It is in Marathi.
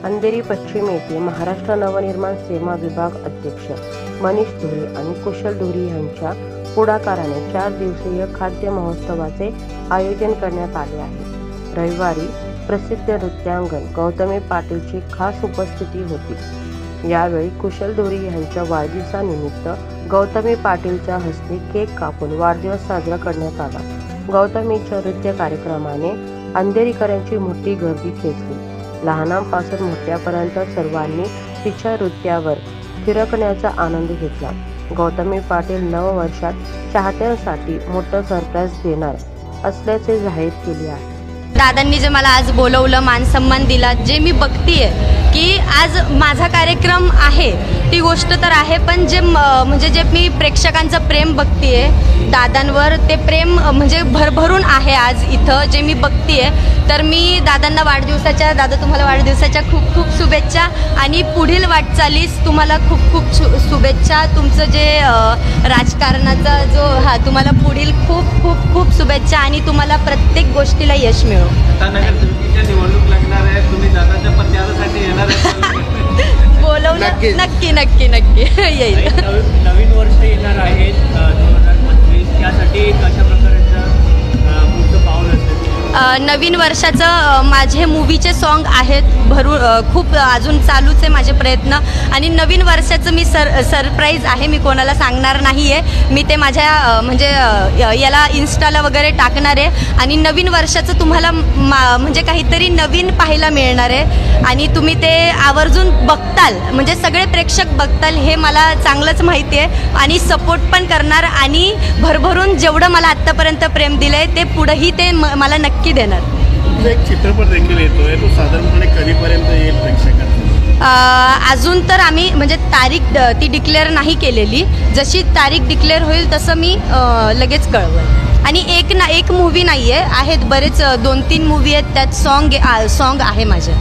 अंधेरी पश्चिम येथे महाराष्ट्र नवनिर्माण सेवा विभाग अध्यक्ष मनीष धुरी आणि कुशल धुरी यांच्या पुढाकाराने 4 दिवसीय खाद्य महोत्सवाचे आयोजन करण्यात आले आहे। रविवारी प्रसिद्ध नृत्यांगन गौतमी पाटीलची खास उपस्थिती होती। यावेळी कुशल धुरी यांच्या वाढदिवसानिमित्त गौतमी पाटीलच्या हस्ते केक कापून वाढदिवस साजरा करण्यात आला। गौतमीच्या नृत्य कार्यक्रमाने अंधेरीकरांची मोठी गर्दी खेचली। लहानांपासून मोठ्यापर्यंत सर्वांनी तिच्या नृत्यावर थिरकण्याचा आनंद घेतला। गौतमी पाटील नववर्षात चाहत्यांसाठी मोठं सरप्राईज देणार असल्याचे जाहीर केले आहे। दादांनी जे मला आज बोलवलं, मान सन्मान दिला, जे मी बघतीये की आज माझा कार्यक्रम आहे ती गोष्ट तर आहे, पण जे म्हणजे जे मी प्रेक्षकांचं प्रेम बघतीये दादांवर, ते प्रेम म्हणजे भरभरून आहे आज इथं जे मी बघतीये। तर मी दादांना वाढदिवसाच्या, दादा तुम्हाला वाढदिवसाच्या खूप खूप शुभेच्छा आणि पुढील वाटचालीस तुम्हाला खूप खूप शुभेच्छा। तुमचं जे राजकारणाचा जो तुम्हाला पुढील खूप खूप खूप शुभेच्छा आणि तुम्हाला प्रत्येक गोष्टीला यश मिळो। आता नगरसेवकीच्या निवडणूक लागणार आहे, तुम्ही दादाच्या प्रचारासाठी येणार बोलवलं नक्की नक्की नक्की येईल। नवीन वर्ष येणार आहे 2025, त्यासाठी कशा प्रकारचं पुढचं पाऊल असेल? नवीन वर्षाचं माझे मूवीचे सॉन्ग आहेत खूप अजून चालूच आहे माझे प्रयत्न आणि नवीन वर्षाचं मी सरप्राईज आहे, मी कोणाला सांगणार नाही आहे। मी ते माझ्या म्हणजे याला इन्स्टाला वगैरे टाकणार आहे आणि नवीन वर्षाचं तुम्हाला म्हणजे काहीतरी नवीन पाहायला मिळणार आहे आणि तुम्ही ते आवर्जून बघताल, म्हणजे सगळे प्रेक्षक बघताल हे मला चांगलंच माहिती आहे आणि सपोर्ट पण करणार आणि भरभरून जेवढं मला आत्तापर्यंत प्रेम दिलं आहे ते पुढेही ते मला नक्की देणार। एक चित्रपट देखील येतोय, तो साधारणपणे कधीपर्यंत येईल प्रेक्षकांना? अजून तर आम्ही म्हणजे तारीख ती डिक्लेअर नाही केलेली, जशी तारीख डिक्लेअर होईल तसं मी लगेच कळवेन। आणि एक मूवी नाही आहे, आहेत बरेच 2-3 मूवी आहेत, त्यात सॉन्ग आहे माझे।